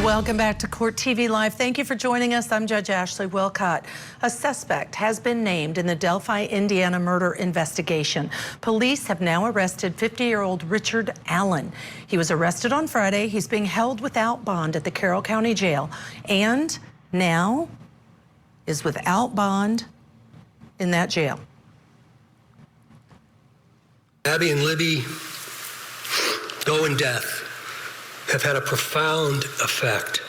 Welcome back to Court TV Live. Thank you for joining us. I'm Judge Ashley Wilcott. A suspect has been named in the Delphi, Indiana murder investigation. Police have now arrested 50-year-old Richard Allen. He was arrested on Friday. He's being held without bond at the Carroll County Jail and now is without bond in that jail. Abby and Libby, Doe and death have had a profound effect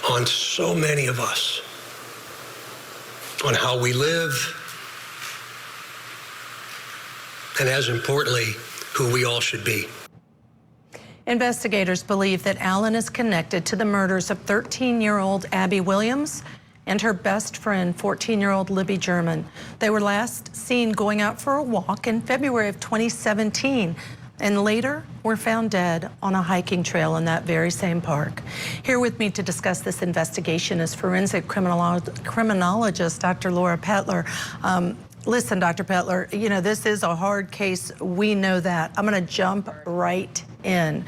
on so many of us, on how we live, and as importantly, who we all should be. Investigators believe that Allen is connected to the murders of 13-year-old Abby Williams and her best friend, 14-year-old Libby German. They were last seen going out for a walk in February of 2017. And later were found dead on a hiking trail in that very same park. Here with me to discuss this investigation is forensic criminologist Dr. Laura Pettler. Listen, Dr. Pettler, you know, this is a hard case. We know that. I'm going to jump right in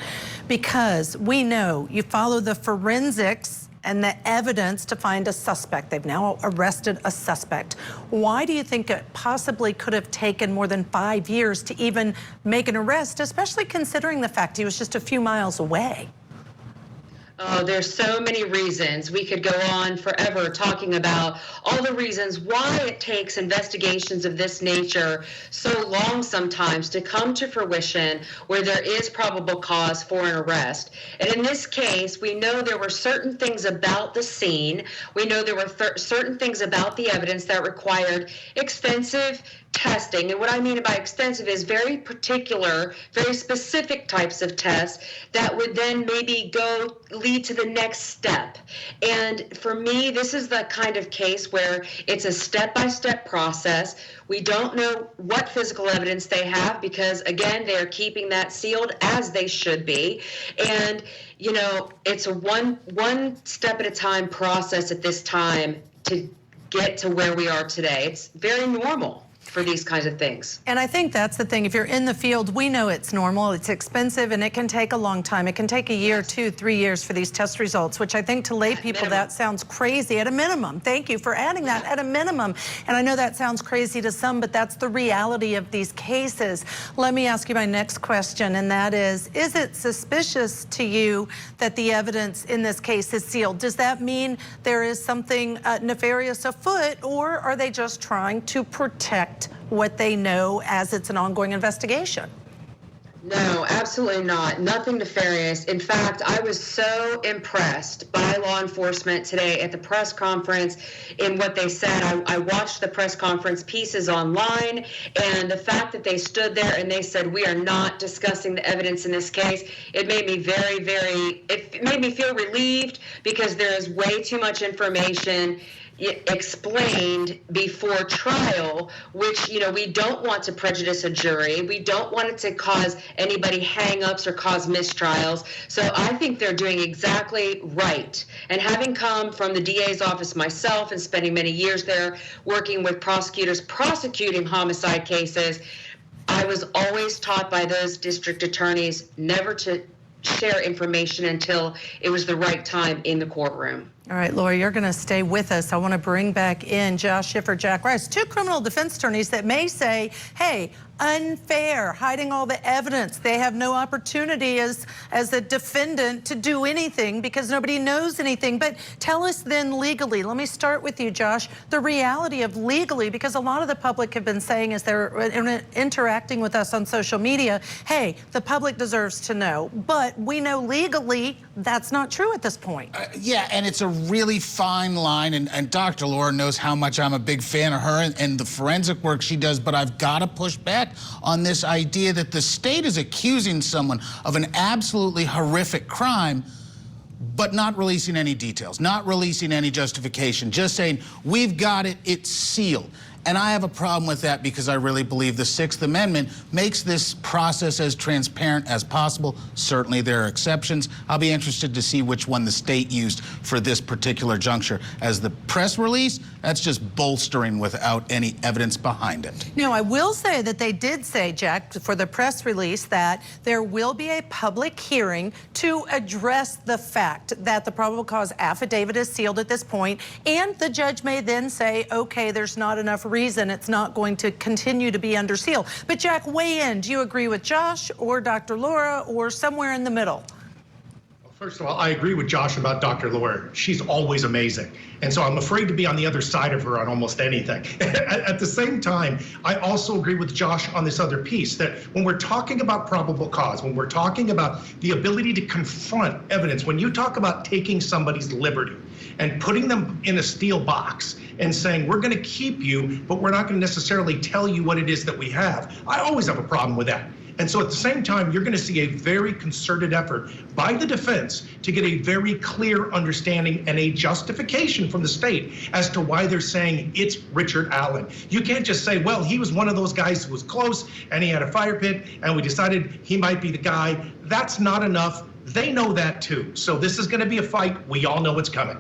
because we know you follow the forensics and the evidence to find a suspect. They've now arrested a suspect. Why do you think it possibly could have taken more than 5 years to even make an arrest, especially considering the fact he was just a few miles away? Oh, there's so many reasons. We could go on forever talking about all the reasons why it takes investigations of this nature so long sometimes to come to fruition where there is probable cause for an arrest. And in this case, we know there were certain things about the scene. We know there were certain things about the evidence that required extensive testing. And what I mean by extensive is very particular, very specific types of tests that would then maybe lead to the next step. And for me, this is the kind of case where it's a step-by-step process. We don't know what physical evidence they have because, again, they are keeping that sealed, as they should be. And, you know, it's a one step at a time process at this time to get to where we are today. It's very normal for these kinds of things. And I think that's the thing. If you're in the field, we know it's normal, it's expensive, and it can take a long time. It can take a year, 2, 3 years for these test results, which I think to lay people that sounds crazy at a minimum. Thank you for adding that, at a minimum. And I know that sounds crazy to some, but that's the reality of these cases. Let me ask you my next question, and that is it suspicious to you that the evidence in this case is sealed? Does that mean there is something nefarious afoot, or are they just trying to protect what they know as it's an ongoing investigation? No, absolutely not. Nothing nefarious. In fact, I was so impressed by law enforcement today at the press conference in what they said. I watched the press conference pieces online, and the fact that they stood there and they said, we are not discussing the evidence in this case, it made me it made me feel relieved because there is way too much information explained before trial, which, you know, we don't want to prejudice a jury. We don't want it to cause anybody hang-ups or cause mistrials. So I think they're doing exactly right. And having come from the DA's office myself and spending many years there working with prosecutors prosecuting homicide cases, I was always taught by those district attorneys never to share information until it was the right time in the courtroom. All right, Laura, you're going to stay with us. I want to bring back in Josh Schiffer, Jack Rice, two criminal defense attorneys that may say, hey, unfair, hiding all the evidence. They have no opportunity as a defendant to do anything because nobody knows anything. But tell us then legally, let me start with you, Josh, the reality of legally, because a lot of the public have been saying as they're interacting with us on social media, hey, the public deserves to know. But we know legally that's not true at this point. Yeah, and it's a really fine line, and Dr. Laura knows how much I'm a big fan of her and the forensic work she does, but I've got to push back on this idea that the state is accusing someone of an absolutely horrific crime, but not releasing any details, not releasing any justification, just saying, we've got it, it's sealed. And I have a problem with that because I really believe the Sixth Amendment makes this process as transparent as possible. Certainly there are exceptions. I'll be interested to see which one the state used for this particular juncture. As the press release, that's just bolstering without any evidence behind it. No, I will say that they did say, Jack, for the press release, that there will be a public hearing to address the fact that the probable cause affidavit is sealed at this point, and the judge may then say, okay, there's not enough reason, it's not going to continue to be under seal. But Jack, weigh in. Do you agree with Josh or Dr. Laura or somewhere in the middle? First of all, I agree with Josh about Dr. Laura. She's always amazing. And so I'm afraid to be on the other side of her on almost anything. At the same time, I also agree with Josh on this other piece, that when we're talking about probable cause, when we're talking about the ability to confront evidence, when you talk about taking somebody's liberty and putting them in a steel box and saying, we're going to keep you, but we're not going to necessarily tell you what it is that we have, I always have a problem with that. And so at the same time, you're going to see a very concerted effort by the defense to get a very clear understanding and a justification from the state as to why they're saying it's Richard Allen. You can't just say, well, he was one of those guys who was close and he had a fire pit and we decided he might be the guy. That's not enough. They know that too. So this is going to be a fight. We all know what's coming.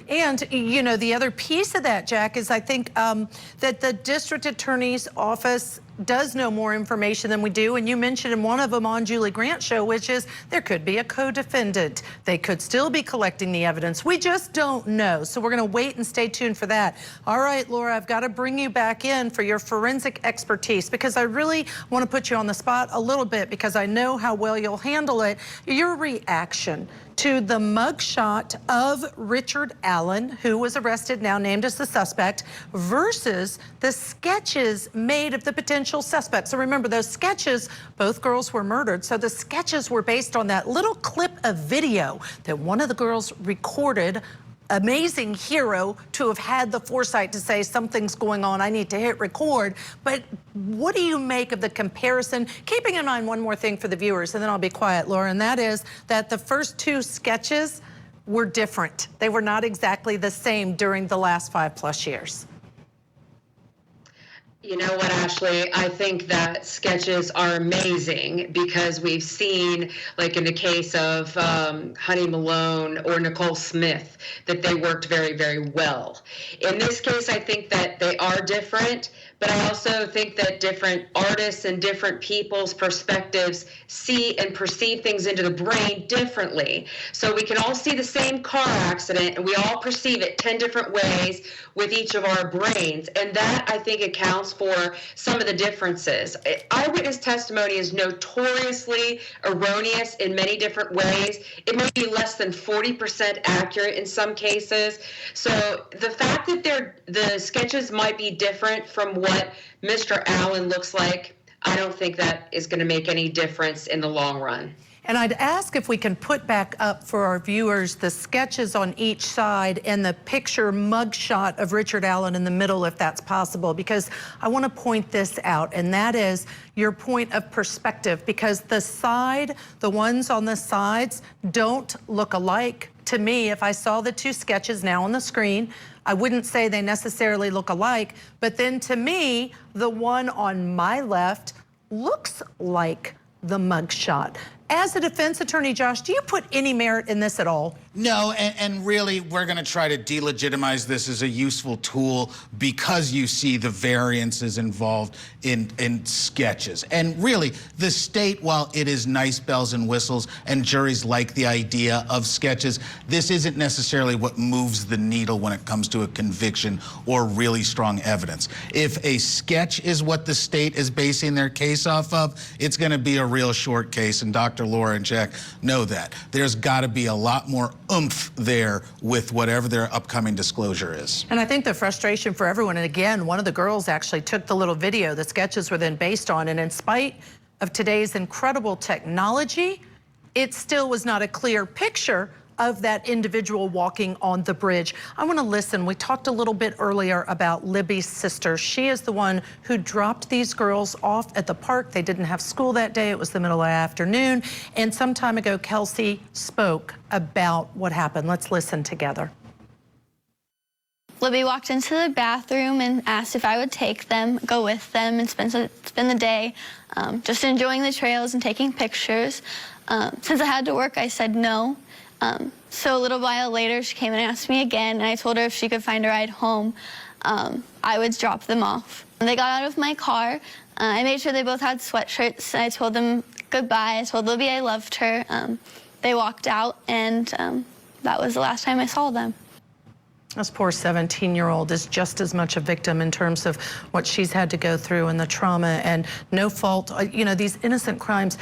And, you know, the other piece of that, Jack, is I think that the district attorney's office does know more information than we do. And you mentioned in one of them on Julie Grant's show, which is there could be a co-defendant. They could still be collecting the evidence. We just don't know. So we're going to wait and stay tuned for that. All right, Laura, I've got to bring you back in for your forensic expertise because I really want to put you on the spot a little bit because I know how well you'll handle it. Your reaction to the mugshot of Richard Allen, who was arrested, now named as the suspect, versus the sketches made of the potential suspect. So remember, those sketches, both girls were murdered, so the sketches were based on that little clip of video that one of the girls recorded. Amazing hero to have had the foresight to say something's going on, I need to hit record. But what do you make of the comparison? Keeping in mind one more thing for the viewers, and then I'll be quiet, Laura, and that is that the first two sketches were different. They were not exactly the same during the last 5+ years. You know what, Ashley? I think that sketches are amazing because we've seen, like in the case of Honey Malone or Nicole Smith, that they worked very, very well. In this case, I think that they are different, but I also think that different artists and different people's perspectives see and perceive things into the brain differently. So we can all see the same car accident and we all perceive it 10 different ways with each of our brains. And that, I think, accounts for some of the differences. Eyewitness testimony is notoriously erroneous in many different ways. It may be less than 40% accurate in some cases. So the fact that the sketches might be different from what Mr. Allen looks like, I don't think that is going to make any difference in the long run. And I'd ask if we can put back up for our viewers the sketches on each side and the picture mugshot of Richard Allen in the middle, if that's possible, because I want to point this out, and that is your point of perspective, because the ones on the sides don't look alike. To me, if I saw the two sketches now on the screen, I wouldn't say they necessarily look alike, but then to me, the one on my left looks like the mugshot. As a defense attorney, Josh, do you put any merit in this at all? No, and really, we're going to try to delegitimize this as a useful tool because you see the variances involved in sketches. And really, the state, while it is nice bells and whistles, and juries like the idea of sketches, this isn't necessarily what moves the needle when it comes to a conviction or really strong evidence. If a sketch is what the state is basing their case off of, it's going to be a real short case, and Dr. Laura and Jack know that. There's got to be a lot more oomph there with whatever their upcoming disclosure is. And I think the frustration for everyone, and again, one of the girls actually took the little video the sketches were then based on, and in spite of today's incredible technology, it still was not a clear picture of that individual walking on the bridge. I want to listen. We talked a little bit earlier about Libby's sister. She is the one who dropped these girls off at the park. They didn't have school that day. It was the middle of the afternoon. And some time ago, Kelsey spoke about what happened. Let's listen together. Libby walked into the bathroom and asked if I would take them, go with them, and spend the day just enjoying the trails and taking pictures. Since I had to work, I said no. So a little while later, she came and asked me again, and I told her if she could find a ride home, I would drop them off. When they got out of my car, I made sure they both had sweatshirts. I told them goodbye. I told Libby I loved her. They walked out, and that was the last time I saw them. This poor 17-year-old is just as much a victim in terms of what she's had to go through and the trauma, and no fault. You know, these innocent crimes,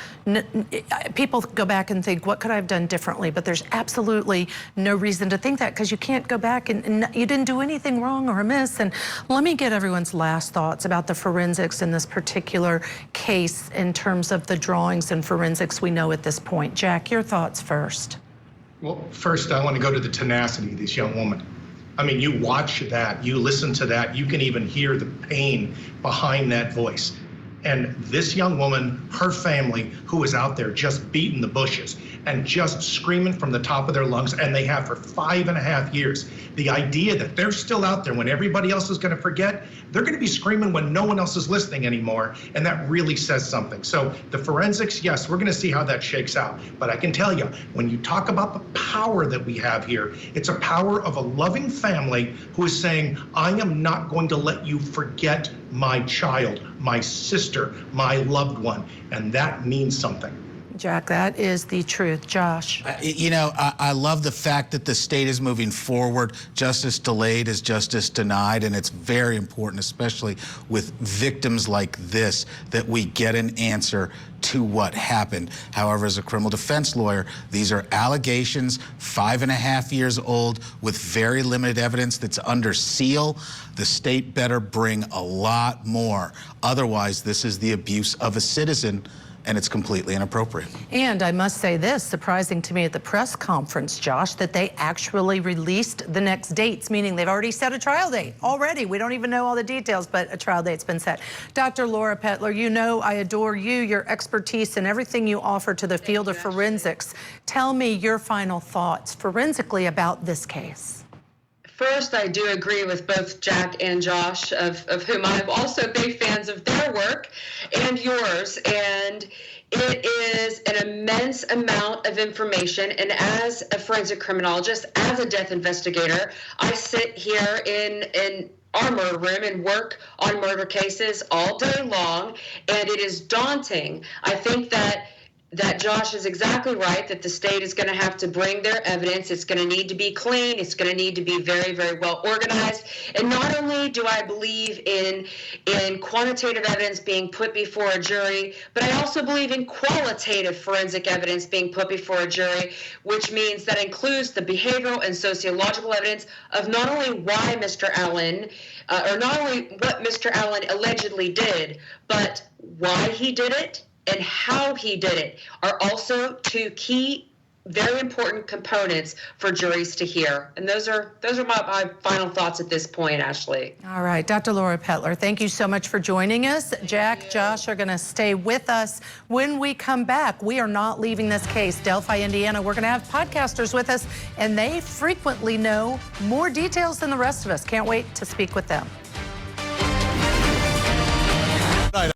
people go back and think, what could I have done differently? But there's absolutely no reason to think that, because you can't go back and you didn't do anything wrong or amiss. And let me get everyone's last thoughts about the forensics in this particular case in terms of the drawings and forensics we know at this point. Jack, your thoughts first. Well, first, I want to go to the tenacity of this young woman. I mean, you watch that, you listen to that, you can even hear the pain behind that voice. And this young woman, her family, who was out there just beating the bushes and just screaming from the top of their lungs, and they have for 5.5 years. The idea that they're still out there when everybody else is going to forget, they're going to be screaming when no one else is listening anymore, and that really says something. So the forensics, yes, we're going to see how that shakes out. But I can tell you, when you talk about the power that we have here, it's a power of a loving family who is saying, I am not going to let you forget my child, my sister, my loved one, and that means something. Jack, that is the truth. Josh. You know, I love the fact that the state is moving forward. Justice delayed is justice denied, and it's very important, especially with victims like this, that we get an answer to what happened. However, as a criminal defense lawyer, these are allegations, 5.5 years old, with very limited evidence that's under seal. The state better bring a lot more. Otherwise, this is the abuse of a citizen, and it's completely inappropriate. And I must say this, surprising to me at the press conference, Josh, that they actually released the next dates, meaning they've already set a trial date already. We don't even know all the details, but a trial date's been set. Dr. Laura Pettler, you know I adore you, your expertise, and everything you offer to the field of forensics. Tell me your final thoughts forensically about this case. First, I do agree with both Jack and Josh, of whom I'm also big fans of their work and yours. And it is an immense amount of information. And as a forensic criminologist, as a death investigator, I sit here in our murder room and work on murder cases all day long. And it is daunting. I think that Josh is exactly right, that the state is going to have to bring their evidence. It's going to need to be clean. It's going to need to be very, very well organized. And not only do I believe in quantitative evidence being put before a jury, but I also believe in qualitative forensic evidence being put before a jury, which means that includes the behavioral and sociological evidence of not only why Mr. Allen, or not only what Mr. Allen allegedly did, but why he did it and how he did it are also two key, very important components for juries to hear. And those are my final thoughts at this point, Ashley. All right, Dr. Laura Pettler, thank you so much for joining us. Jack, Josh are going to stay with us when we come back. We are not leaving this case. Delphi, Indiana, we're going to have podcasters with us, and they frequently know more details than the rest of us. Can't wait to speak with them.